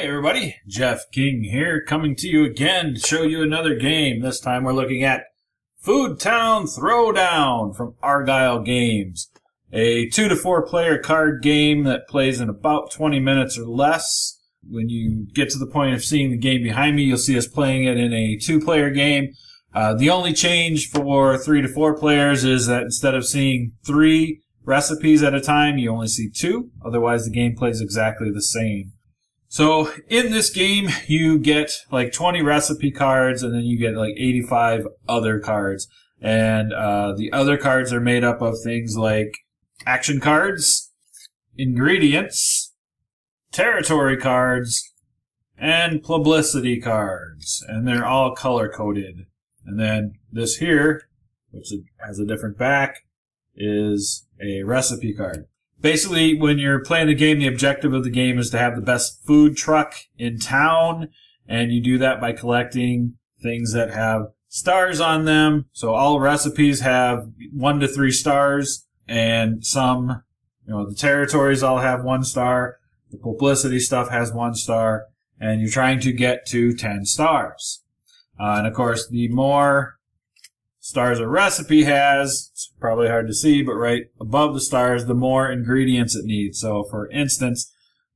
everybody, Jeff King here, coming to you again to show you another game. This time we're looking at Foodtown Throwdown from Argyle Games. A 2 to 4 player card game that plays in about 20 minutes or less. When you get to the point of seeing the game behind me, you'll see us playing it in a 2-player game. The only change for 3 to 4 players is that instead of seeing 3 recipes at a time, you only see 2. Otherwise, the game plays exactly the same. So in this game, you get like 20 recipe cards, and then you get like 85 other cards. And the other cards are made up of things like action cards, ingredients, territory cards, and publicity cards. And they're all color-coded. And then this here, which has a different back, is a recipe card. Basically, when you're playing the game, the objective of the game is to have the best food truck in town, and you do that by collecting things that have stars on them. So all recipes have 1 to 3 stars, and some, the territories all have 1 star. The publicity stuff has 1 star, and you're trying to get to 10 stars. And of course, the more stars a recipe has, it's probably hard to see, but right above the stars, the more ingredients it needs. So for instance,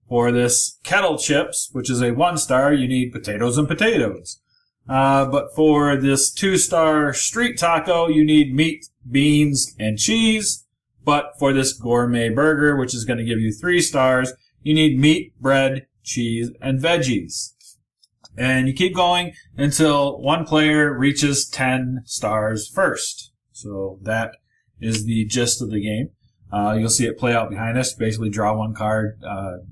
for this kettle chips, which is a 1 star, you need potatoes and potatoes. But for this 2-star street taco, you need meat, beans, and cheese. But for this gourmet burger, which is going to give you 3 stars, you need meat, bread, cheese, and veggies. And you keep going until one player reaches 10 stars first. So that is the gist of the game. You'll see it play out behind us. Basically draw 1 card,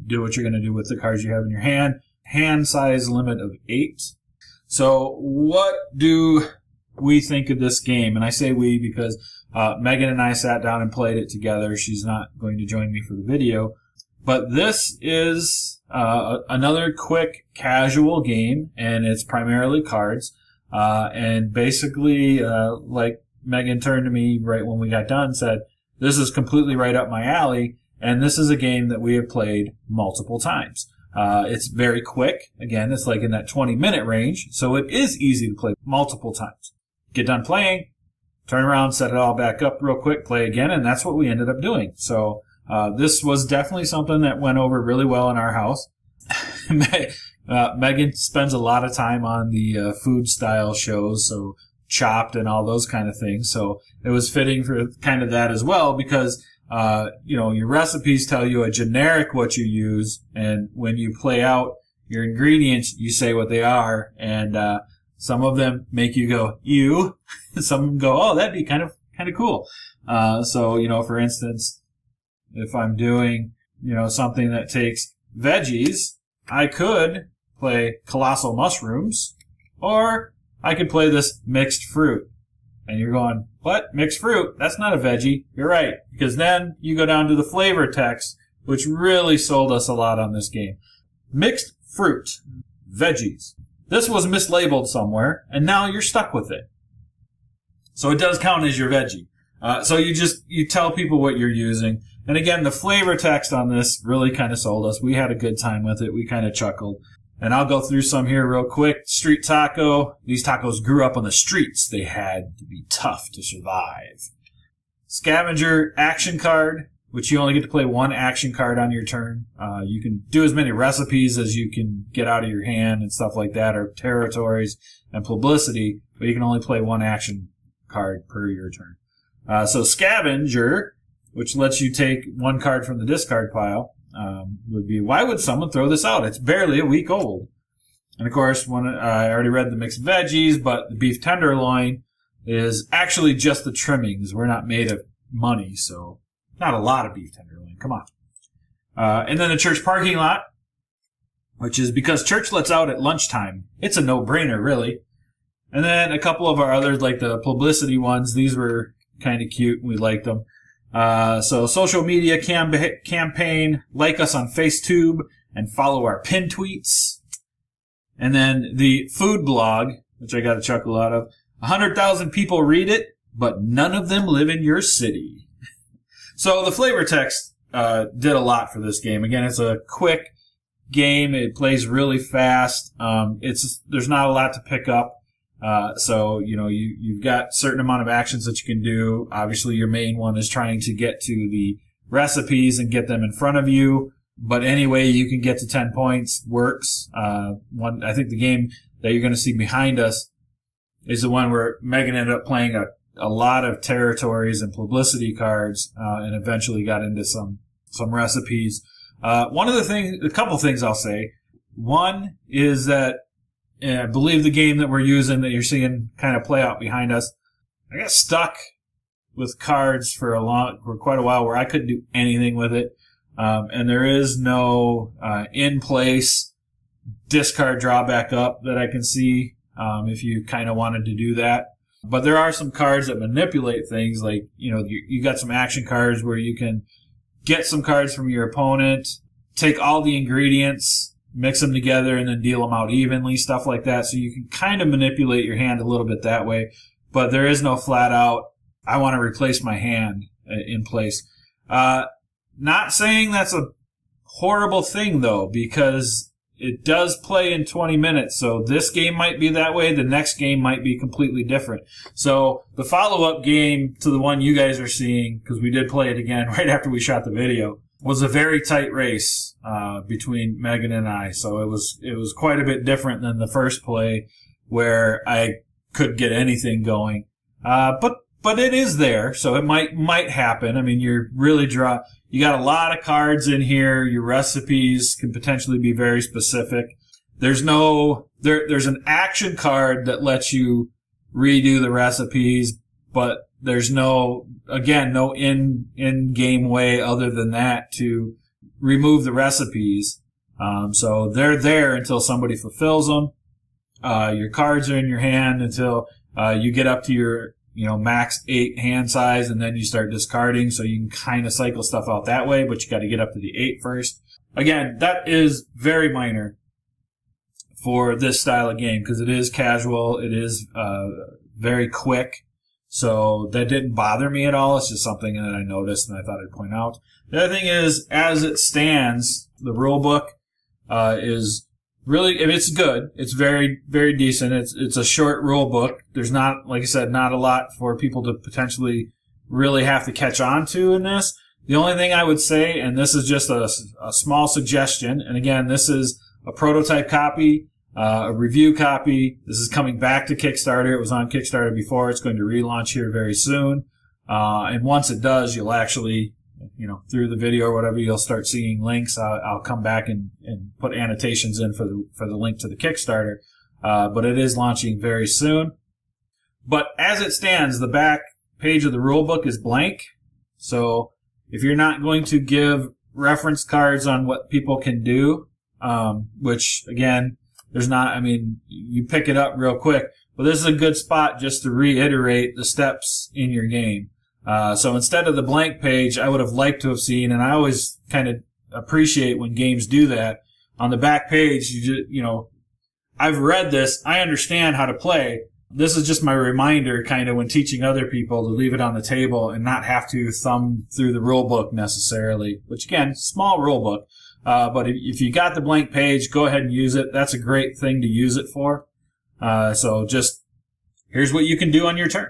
do what you're going to do with the cards you have in your hand. Hand size limit of 8. So what do we think of this game? And I say we because Megan and I sat down and played it together. She's not going to join me for the video. But this is another quick, casual game, and it's primarily cards. And basically, like Megan turned to me right when we got done and said, this is completely right up my alley, and this is a game that we have played multiple times. It's very quick. Again, it's like in that 20-minute range, so it is easy to play multiple times. Get done playing, turn around, set it all back up real quick, play again, and that's what we ended up doing. So this was definitely something that went over really well in our house. Megan spends a lot of time on the food style shows, so Chopped and all those kind of things. So it was fitting for kind of that as well because, your recipes tell you a generic what you use, and when you play out your ingredients, you say what they are, and some of them make you go, ew. Some of them go, oh, that'd be kind of cool. So, for instance, if I'm doing, something that takes veggies, I could play colossal mushrooms, or I could play this mixed fruit. And you're going, what? Mixed fruit? That's not a veggie. You're right. Because then you go down to the flavor text, which really sold us a lot on this game. Mixed fruit. Veggies. This was mislabeled somewhere, and now you're stuck with it. So it does count as your veggie. So you tell people what you're using. And again, the flavor text on this really kind of sold us. We had a good time with it. We kind of chuckled. And I'll go through some here real quick. Street taco. These tacos grew up on the streets. They had to be tough to survive. Scavenger action card, which you only get to play 1 action card on your turn. You can do as many recipes as you can get out of your hand and stuff like that, or territories and publicity, but you can only play 1 action card per your turn. So Scavenger, which lets you take 1 card from the discard pile, would be, why would someone throw this out? It's barely a week old. And of course, I already read the mixed veggies, but the beef tenderloin is actually just the trimmings. We're not made of money, so not a lot of beef tenderloin. Come on. And then the church parking lot, which is because church lets out at lunchtime. It's a no-brainer, really. And then a couple of our others, like the publicity ones, these were kind of cute, and we liked them. So social media campaign, like us on FaceTube, and follow our pin tweets. And then the food blog, which I got a chuckle out of. 100,000 people read it, but none of them live in your city. So the flavor text did a lot for this game. Again, it's a quick, game. It plays really fast. There's not a lot to pick up. So, you've got a certain amount of actions that you can do. Obviously, your main one is trying to get to the recipes and get them in front of you. But any way you can get to 10 points works. I think the game that you're going to see behind us is the one where Megan ended up playing a lot of territories and publicity cards, and eventually got into some recipes. A couple things I'll say. One is that I believe the game that we're using that you're seeing kind of play out behind us, I got stuck with cards for quite a while where I couldn't do anything with it. And there is no in-place discard drawback up that I can see if you kind of wanted to do that. But there are some cards that manipulate things, like, you got some action cards where you can get some cards from your opponent, take all the ingredients, mix them together, and then deal them out evenly, stuff like that. So you can kind of manipulate your hand a little bit that way. But there is no flat out, I want to replace my hand in place. Not saying that's a horrible thing, though, because it does play in 20 minutes. So this game might be that way. The next game might be completely different. So the follow-up game to the one you guys are seeing, because we did play it again right after we shot the video, was a very tight race between Megan and I. So it was quite a bit different than the first play where I could get anything going. But it is there, so it might happen. I mean, you got a lot of cards in here. Your recipes can potentially be very specific. There's an action card that lets you redo the recipes, but there's no in-game way other than that to remove the recipes. So they're there until somebody fulfills them. Your cards are in your hand until you get up to your max 8 hand size, and then you start discarding, so you can kind of cycle stuff out that way, but you got to get up to the 8 first. Again, that is very minor for this style of game, because it is casual, it is very quick, so that didn't bother me at all. It's just something that I noticed and I thought I'd point out. The other thing is, as it stands, the rule book is really, it's good. It's very, very decent. It's a short rule book. There's not, like I said, not a lot for people to potentially really have to catch on to in this. The only thing I would say, and this is just a small suggestion, and again, this is a prototype copy, a review copy. This is coming back to Kickstarter. It was on Kickstarter before. It's going to relaunch here very soon. And once it does, you'll actually, through the video or whatever, you'll start seeing links. I'll come back and put annotations in for the link to the Kickstarter. But it is launching very soon. But as it stands, the back page of the rulebook is blank. So if you're not going to give reference cards on what people can do, which again, you pick it up real quick, but this is a good spot just to reiterate the steps in your game. So instead of the blank page, I would have liked to have seen, and I always kind of appreciate when games do that, on the back page, I've read this, I understand how to play. This is just my reminder kind of when teaching other people to leave it on the table and not have to thumb through the rule book necessarily, which again, small rule book. But if you got the blank page, go ahead and use it. That's a great thing to use it for. So just, here's what you can do on your turn.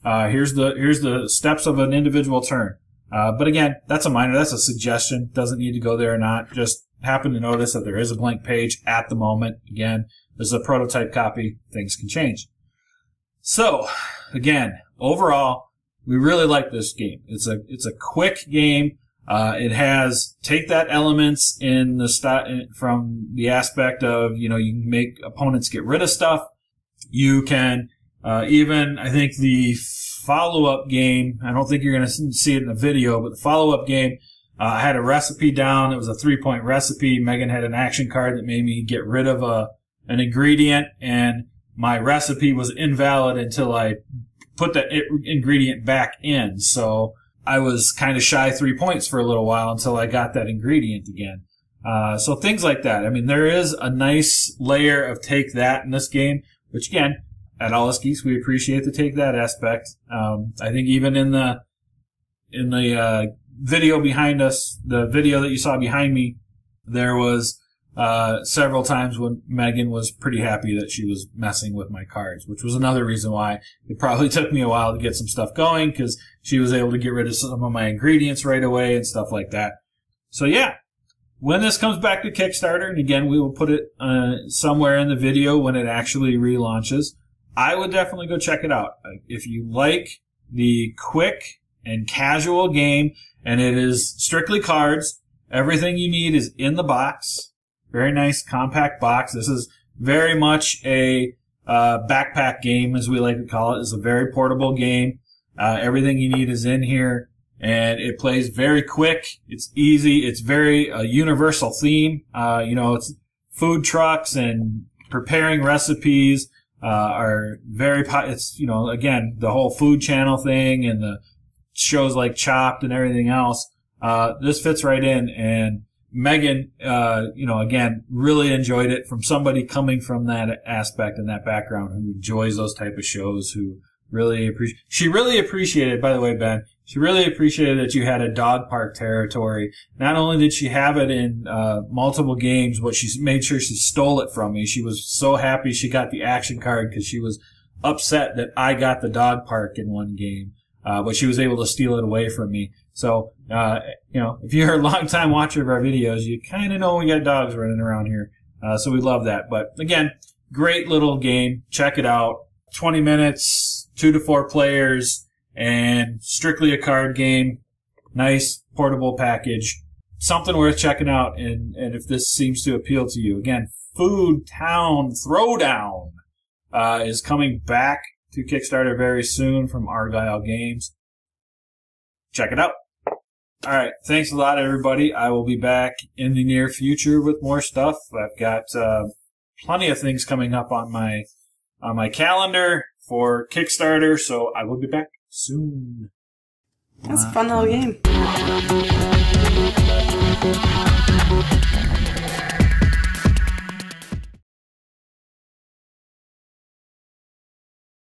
Here's the steps of an individual turn. But again, that's a suggestion. Doesn't need to go there or not. Just happen to notice that there is a blank page at the moment. Again, this is a prototype copy. Things can change. So, again, overall, we really like this game. It's a quick game. It has take that elements in the from the aspect of, you can make opponents get rid of stuff. You can even, I think the follow-up game, I don't think you're going to see it in the video, but the follow-up game, I had a recipe down. It was a 3-point recipe. Megan had an action card that made me get rid of an ingredient, and my recipe was invalid until I put that ingredient back in. So I was kind of shy 3 points for a little while until I got that ingredient again. So things like that. I mean, there is a nice layer of take that in this game, which again, at All Us Geeks, we appreciate the take that aspect. I think even in the video behind us, the video that you saw behind me, there was several times when Megan was pretty happy that she was messing with my cards, which was another reason why it probably took me a while to get some stuff going, because she was able to get rid of some of my ingredients right away and stuff like that. So yeah, when this comes back to Kickstarter, and again, we will put it somewhere in the video when it actually relaunches, I would definitely go check it out. If you like the quick and casual game, and it is strictly cards, everything you need is in the box. Very nice compact box. This is very much a backpack game, as we like to call it. It's a very portable game. Everything you need is in here, and it plays very quick. It's easy. It's very universal theme. It's food trucks and preparing recipes are very. It's again, the whole food channel thing and the shows like Chopped and everything else. This fits right in, and Megan, again, really enjoyed it from somebody coming from that aspect and that background who enjoys those type of shows, who really she really appreciated, by the way, Ben, she really appreciated that you had a dog park territory. Not only did she have it in multiple games, but she made sure she stole it from me. She was so happy she got the action card because she was upset that I got the dog park in one game. But she was able to steal it away from me. So, if you're a long-time watcher of our videos, you kind of know we got dogs running around here. So we love that. But again, great little game. Check it out. 20 minutes, 2 to 4 players, and strictly a card game. Nice portable package. Something worth checking out. And if this seems to appeal to you, again, Foodtown Throwdown is coming back to Kickstarter very soon from Argyle Games. Check it out. All right. Thanks a lot, everybody. I will be back in the near future with more stuff. I've got plenty of things coming up on my calendar for Kickstarter, so I will be back soon. That's a fun little game.